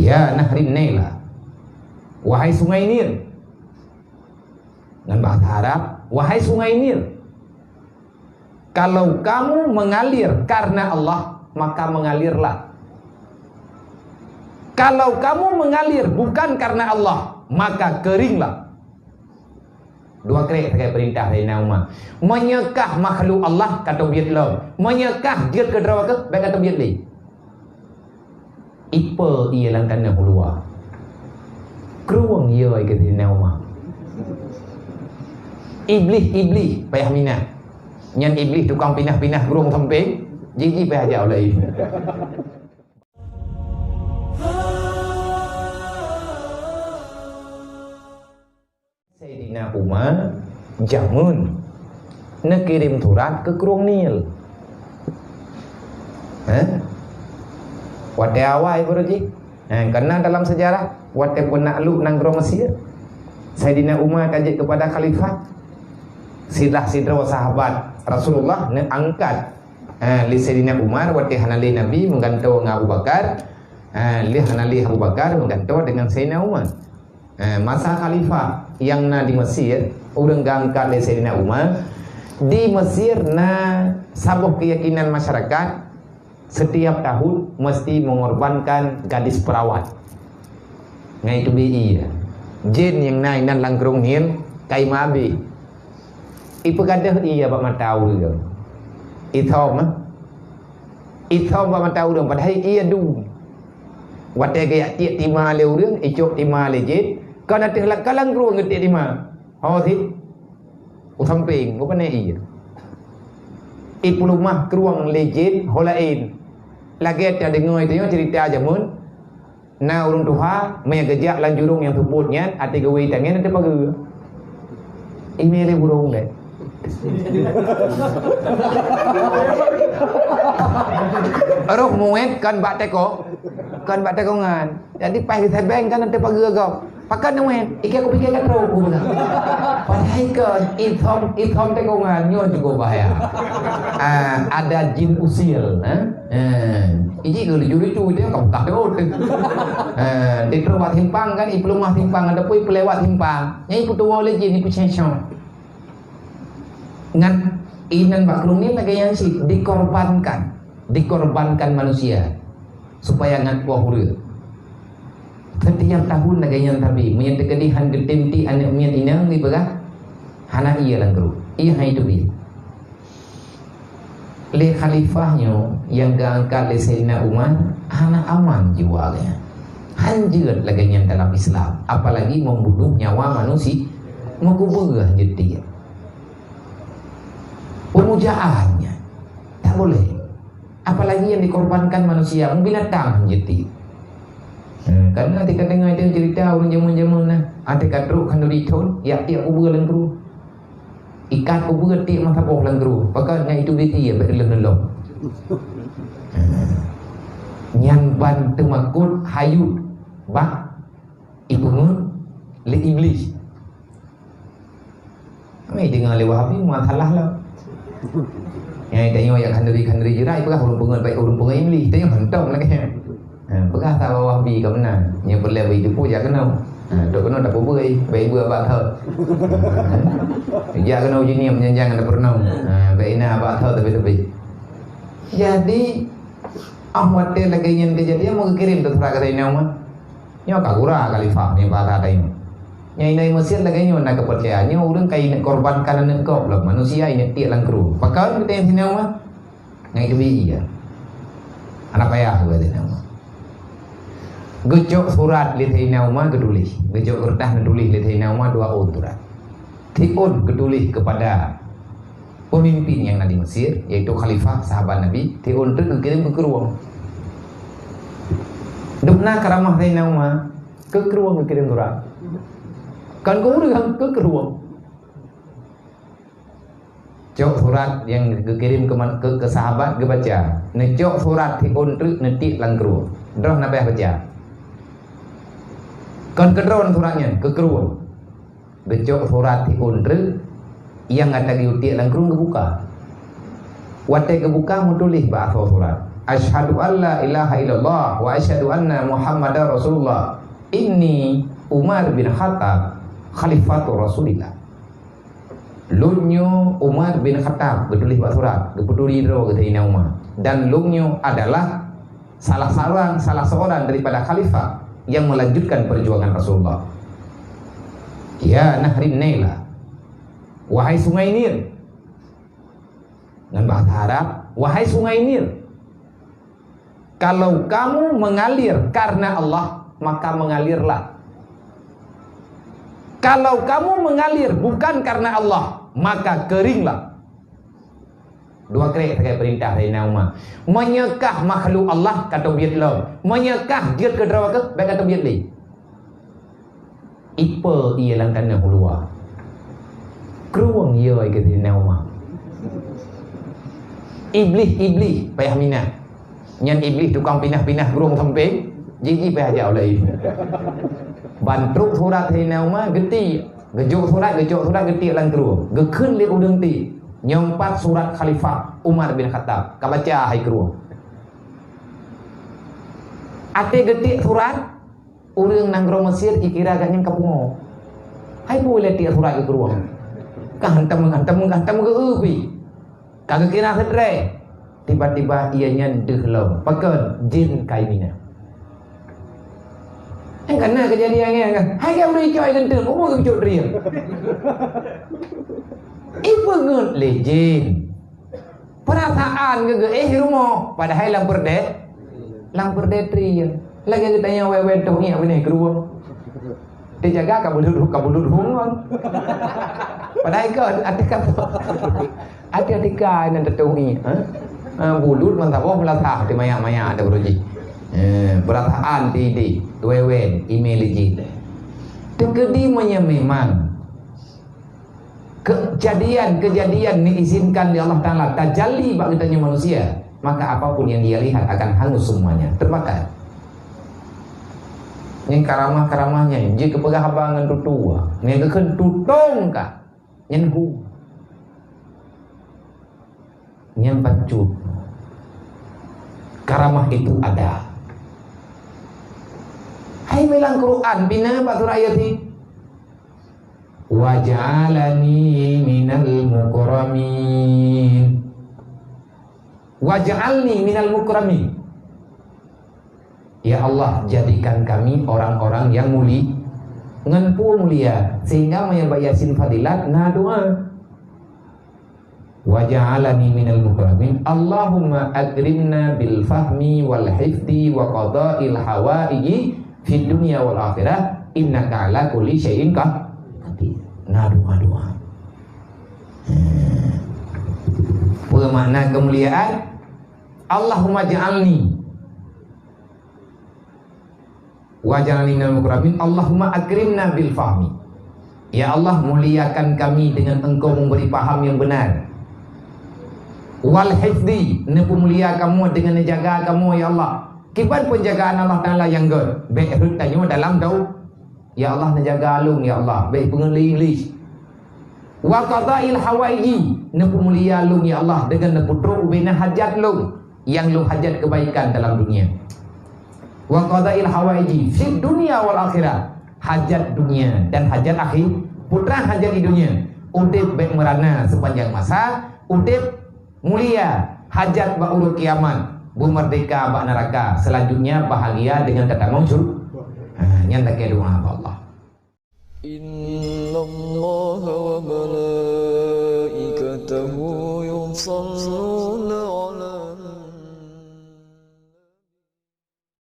Ya Nahrin Naila, wahai sungai Nil. Dengan bahasa Arab, wahai sungai Nil, kalau kamu mengalir karena Allah, maka mengalirlah. Kalau kamu mengalir bukan karena Allah, maka keringlah. Dua kali terkait perintah dari Umar. Menyekah makhluk Allah kata biat lo, menyekah dia ke neraka baik kata biat li. Ipa ia langkana keluar. Keruang ia ke dari Umar. Iblis payah minat. Nyan iblis tukang pinah-pinah burung samping, jiji payah jauh lagi. Sayyidina Umar jamun nak kirim surat ke Kurung Nil. Wate awal ibu Roji. Karena dalam sejarah wate penakluk nang Kurung Mesir, Sayyidina Umar kajik kepada khalifah. Sidra sahabat Rasulullah nak angkat li Sayyidina Umar wate hanali Nabi menggantung Abu Bakar, li hanali Abu Bakar menggantung dengan Sayyidina Umar. Masa khalifah yang na di Mesir urang angkat li Sayyidina Umar di Mesir na sabuh keyakinan masyarakat setiap tahun mesti mengorbankan gadis perawat. Ngai itu BI jin yang naik nan langkrung Nil kai mabi. Ipa kadah iya bak matau dia. Ithom bak matau dia padahal iya du. Wate gaya tiak tima leu dia, icok tima lejit. Kan ada kalang ruang ngetik tima. Oh si. Samping, apa ni iya. Ipu rumah keruang lejit holain. Lagi ada dengar itu cerita jamun. Na urung tuha maya gejak lan jurung yang sebutnya ati gawe tangan ada pagi. Email burung deh. Roh muet kan bak teko ngan. Jadi pas kita beng kan ada pagi agak. Pakai muet, iki aku pikir kan roh guna. Padahal kan itom teko ngan nyon juga bahaya. Ada jin usil, Iki kalau juri tu dia kau tak tahu. Di rumah timpang kan, ibu rumah timpang ada pun pelewat timpang. Yang ibu tua oleh jin ibu cengcong. Ngan inan bakrung ni lagi yang sih dikorbankan manusia supaya ngan wahur. Setiap tahun lagi yang tapi menyatakan han getemti anak mian inang ni begah hana iya langkru iya hai itu bi le khalifahnya yang diangkat le Sayyidina Umar hana aman jiwanya hanjir lagi yang dalam Islam apalagi membunuh nyawa manusia mengubah jadi pemujaannya tak boleh apalagi yang dikorbankan manusia binatang jadi karena ketika dengar dia cerita orang zaman-zaman nah ada kadruk kanduri ton ya tiap ubur lengkru ikan ubur tiap mata boh lengkru pakanya itu dia berlelong nyan ban temakut hayut bah ibu le iblis kami dengar le wahabi masalah lah yang tanya yang kanduri jerai pegah urung pengen baik urung pengen iblis tanya hentong lagi pegah tak wahabi ke mana yang berlebar itu pun jangan kenal dok kenal tak berbuai baik buat abad thơ jangan kenal jenis menjanjang ada pernah baik na abad thơ tapi jadi Ahmad dia lagi yang kejadian mau kirim tu surat kata ini Ahmad nyo kagura khalifah ni bahasa tadi yang ini Mesir lagi nyo nak kepercayaannya orang kaya nak korbankan anak kau lah manusia ini tiak langkru pakai kita yang sini Ahmad yang itu iya anak payah kata ini Ahmad gejok surat li Sayyidina Umar ketulis gejok kertas ketulis li Sayyidina Umar 2 surat tiun ketulis kepada pemimpin yang ada di Mesir yaitu khalifah sahabat Nabi tiun itu dikirim ke Keruang dukna karamah Sayyidina Umar ke Keruang dikirim surat kan kau udah ke Keruang cok surat yang dikirim ke sahabat ke baca necok surat tiun itu netik lang Keruang dah nabi baca kan kedron suratnya ke Keruang becok surat tiundre yang ada di utik langkrung kebuka wate kebuka mau tulis bahasa surat asyhadu an la ilaha illallah wa asyhadu anna Muhammadar Rasulullah. Inni Umar bin Khattab khalifatu Rasulillah. Lunyo Umar bin Khattab betulis buat surat, gepeduli ro kata Ina Umar. Dan lunyo adalah salah seorang daripada khalifah yang melanjutkan perjuangan Rasulullah. Ya Nahrin Naila, wahai sungai Nil. Dengan bahasa Arab, wahai sungai Nil, kalau kamu mengalir karena Allah, maka mengalirlah. Kalau kamu mengalir bukan karena Allah, maka keringlah. Dua kali terkait perintah dari Umar. Menyekah makhluk Allah kata biat lo. Menyekah dia ke neraka baik kata biat li. Ipa ia langkana keluar. Keruang ia kata Umar. Iblis payah minat. Nyan iblis tukang pinah-pinah gerung samping, jiji payah ajak oleh ibu. Bantruk surat Sayyidina Umar geti, gejuk surat geti lan keruang. Gekeun li udang ti. Nyompat surat Khalifah Umar bin Khattab. Ka baca hai keruang. Ate geti surat urang nanggro Mesir ikira agaknya kapungo. Hai boleh ti surat ke keruang. Ka hantam ke ubi. Kagak kira sedre. Tiba-tiba ianya dehlam. Pakan jin kaimina. Kena kejadiannya kan. Hai kau boleh coy genteng. Umur kau cok riang. Ibu ngut lejin. Perasaan ke rumah. Padahal lampur triang. Lagi kita tanya wewe tu ni apa ni keruang. Dia jaga kabulut hungon. Padahal kau ada tiga yang tertungi. Bulut mantap melatah di maya ada beruji. Perasaan di wewen email lejin. Tegedinya memang kejadian diizinkan oleh Allah Ta'ala tajalli bagi tanya manusia, maka apapun yang dia lihat akan hangus semuanya, terbakar. Yang karamah-karamahnya jika pegahabangan tutua yang keken tutong ka nyenhu yang pancut karamah itu ada. Hai bilang Quran bina batur ayat ini wa ja'alani minal mukramin. Wa ja'alni minal mukramin. Ya Allah, jadikan kami orang-orang yang mulia, sehingga menyebab yasin fadilat nah doa. Wa ja'alani minal mukramin. Allahumma akrimna bil fahmi wal hifdi wa qada'il hawaiji fid dunya wal akhirah innaka ala kulli syai'in qadir. Nah doa. Bermakna kemuliaan. Allahumma ja'alni wa ja'alni minal mukramin. Allahumma akrimna bil fahmi. Ya Allah, muliakan kami dengan Engkau memberi paham yang benar. Wal hifdi, mulia kamu dengan menjaga kamu ya Allah. Kiban penjagaan Allah Ta'ala yang good. Baik tanyo dalam dau. Ya Allah menjaga alung ya Allah. Baik pengelis. Wa qada'il hawaiji, mulia lung ya Allah dengan neputru ubina hajat lung yang lung hajat kebaikan dalam dunia. Wa qada'il hawaiji fid dunya wal akhirah, hajat dunia dan hajat akhir. Putra hajat di dunia, udip baik merana sepanjang masa, udip mulia, hajat ba urut kiamat, bu merdeka ba neraka, selanjutnya bahagia dengan kata maujud. Nyata ke doa Allah. Innallaha wa malaikatahu